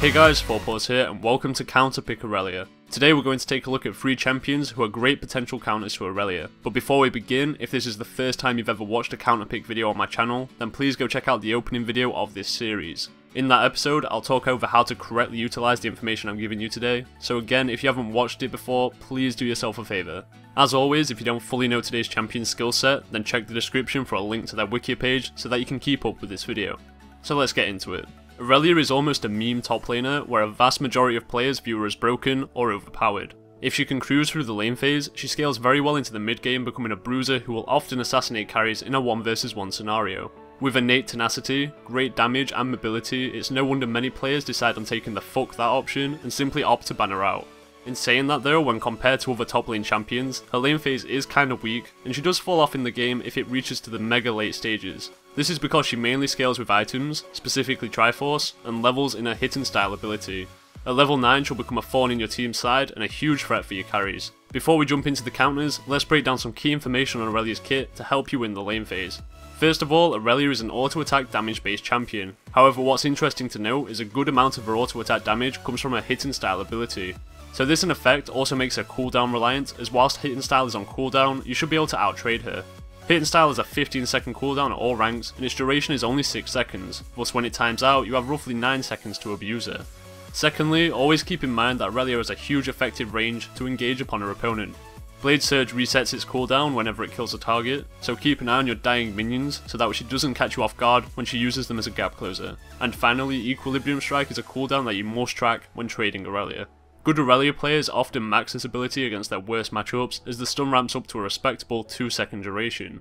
Hey guys, 4paws here and welcome to Counterpick Aurelia. Today we're going to take a look at 3 champions who are great potential counters to Aurelia. But before we begin, if this is the first time you've ever watched a counterpick video on my channel, then please go check out the opening video of this series. In that episode, I'll talk over how to correctly utilise the information I'm giving you today, so again, if you haven't watched it before, please do yourself a favour. As always, if you don't fully know today's champion's skill set, then check the description for a link to their wiki page so that you can keep up with this video. So let's get into it. Aurelia is almost a meme top laner where a vast majority of players view her as broken or overpowered. If she can cruise through the lane phase, she scales very well into the mid game, becoming a bruiser who will often assassinate carries in a 1 vs 1 scenario. With innate tenacity, great damage and mobility, it's no wonder many players decide on taking the fuck that option and simply opt to ban her out. In saying that though, when compared to other top lane champions, her lane phase is kinda weak, and she does fall off in the game if it reaches to the mega late stages. This is because she mainly scales with items, specifically Triforce, and levels in her hit and style ability. At level 9 she'll become a thorn in your team's side and a huge threat for your carries. Before we jump into the counters, let's break down some key information on Aurelia's kit to help you win the lane phase. First of all, Aurelia is an auto-attack damage based champion. However, what's interesting to note is a good amount of her auto-attack damage comes from her hit and style ability. So this in effect also makes her cooldown reliant, as whilst hit and style is on cooldown, you should be able to out-trade her. Hit and style has a 15-second cooldown at all ranks, and its duration is only 6 seconds, thus when it times out, you have roughly 9 seconds to abuse her. Secondly, always keep in mind that Aurelia has a huge effective range to engage upon her opponent. Blade Surge resets its cooldown whenever it kills a target, so keep an eye on your dying minions so that she doesn't catch you off guard when she uses them as a gap closer. And finally, Equilibrium Strike is a cooldown that you must track when trading Aurelia. Good Aurelia players often max this ability against their worst matchups as the stun ramps up to a respectable 2-second duration.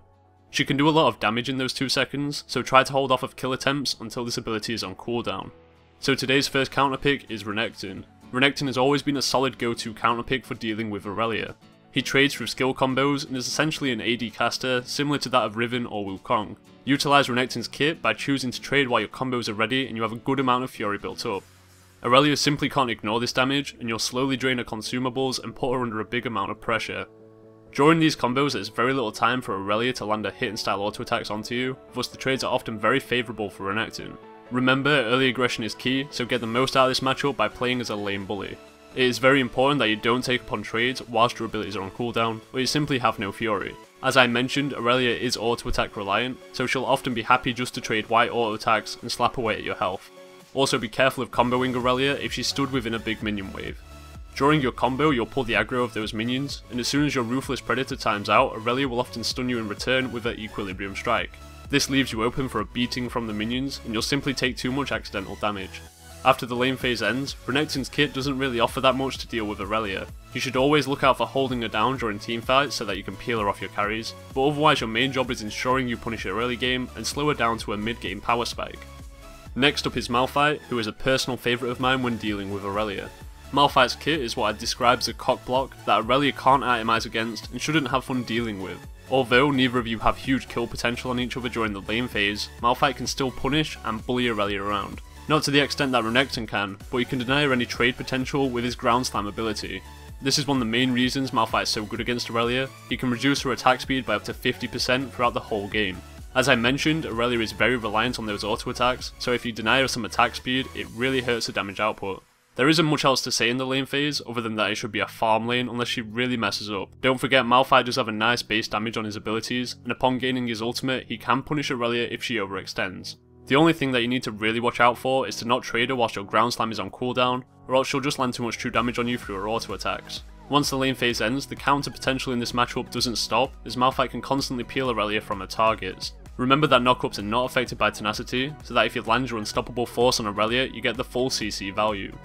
She can do a lot of damage in those 2 seconds, so try to hold off of kill attempts until this ability is on cooldown. So today's first counterpick is Renekton. Renekton has always been a solid go-to counterpick for dealing with Aurelia. He trades through skill combos and is essentially an AD caster similar to that of Riven or Wukong. Utilise Renekton's kit by choosing to trade while your combos are ready and you have a good amount of fury built up. Aurelia simply can't ignore this damage, and you'll slowly drain her consumables and put her under a big amount of pressure. During these combos there's very little time for Aurelia to land her hit and style auto attacks onto you, thus the trades are often very favourable for Renekton. Remember, early aggression is key, so get the most out of this matchup by playing as a lane bully. It is very important that you don't take upon trades whilst your abilities are on cooldown, or you simply have no fury. As I mentioned, Aurelia is auto attack reliant, so she'll often be happy just to trade white auto attacks and slap away at your health. Also be careful of comboing Aurelia if she stood within a big minion wave. During your combo you'll pull the aggro of those minions, and as soon as your Ruthless Predator times out, Aurelia will often stun you in return with her Equilibrium Strike. This leaves you open for a beating from the minions, and you'll simply take too much accidental damage. After the lane phase ends, Renekton's kit doesn't really offer that much to deal with Aurelia. You should always look out for holding her down during teamfights so that you can peel her off your carries, but otherwise your main job is ensuring you punish her early game and slow her down to a mid game power spike. Next up is Malphite, who is a personal favourite of mine when dealing with Aurelia. Malphite's kit is what I describe as a cock block that Aurelia can't itemize against and shouldn't have fun dealing with. Although neither of you have huge kill potential on each other during the lane phase, Malphite can still punish and bully Aurelia around. Not to the extent that Renekton can, but he can deny her any trade potential with his ground slam ability. This is one of the main reasons Malphite is so good against Aurelia. He can reduce her attack speed by up to 50% throughout the whole game. As I mentioned, Aurelia is very reliant on those auto attacks, so if you deny her some attack speed, it really hurts her damage output. There isn't much else to say in the lane phase, other than that it should be a farm lane unless she really messes up. Don't forget, Malphite does have a nice base damage on his abilities, and upon gaining his ultimate, he can punish Aurelia if she overextends. The only thing that you need to really watch out for is to not trade her whilst your ground slam is on cooldown, or else she'll just land too much true damage on you through her auto attacks. Once the lane phase ends, the counter potential in this matchup doesn't stop, as Malphite can constantly peel Aurelia from her targets. Remember that knockups are not affected by tenacity, so that if you land your unstoppable force on Aurelia, you get the full CC value.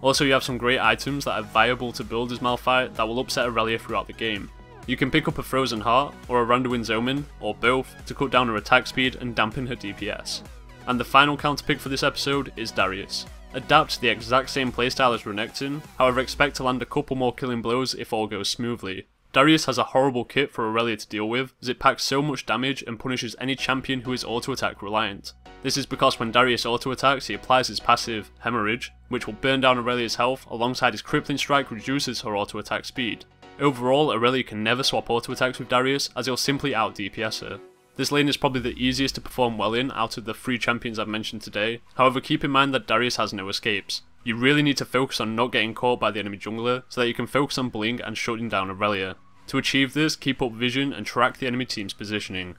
Also, you have some great items that are viable to build as Malphite that will upset Aurelia throughout the game. You can pick up a Frozen Heart, or a Randowind's Omen, or both, to cut down her attack speed and dampen her DPS. And the final counterpick for this episode is Darius. Adapt the exact same playstyle as Renekton, however expect to land a couple more killing blows if all goes smoothly. Darius has a horrible kit for Aurelia to deal with, as it packs so much damage and punishes any champion who is auto-attack reliant. This is because when Darius auto-attacks, he applies his passive, Hemorrhage, which will burn down Aurelia's health alongside his Crippling Strike reduces her auto-attack speed. Overall, Aurelia can never swap auto-attacks with Darius, as he'll simply out-DPS her. This lane is probably the easiest to perform well in out of the 3 champions I've mentioned today, however keep in mind that Darius has no escapes. You really need to focus on not getting caught by the enemy jungler so that you can focus on bullying and shutting down Aurelia. To achieve this, keep up vision and track the enemy team's positioning.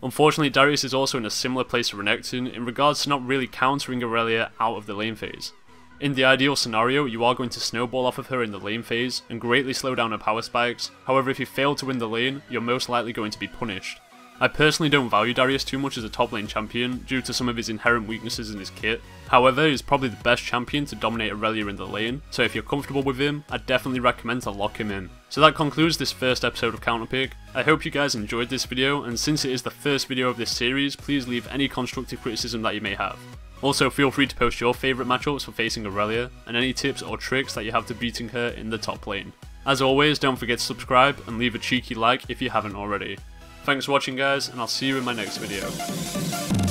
Unfortunately, Darius is also in a similar place to Renekton in regards to not really countering Aurelia out of the lane phase. In the ideal scenario, you are going to snowball off of her in the lane phase and greatly slow down her power spikes, however if you fail to win the lane, you're most likely going to be punished. I personally don't value Darius too much as a top lane champion due to some of his inherent weaknesses in his kit, however he's probably the best champion to dominate Aurelia in the lane, so if you're comfortable with him, I'd definitely recommend to lock him in. So that concludes this first episode of Counterpick. I hope you guys enjoyed this video, and since it is the first video of this series, please leave any constructive criticism that you may have. Also feel free to post your favourite matchups for facing Aurelia, and any tips or tricks that you have to beating her in the top lane. As always, don't forget to subscribe and leave a cheeky like if you haven't already. Thanks for watching guys, and I'll see you in my next video.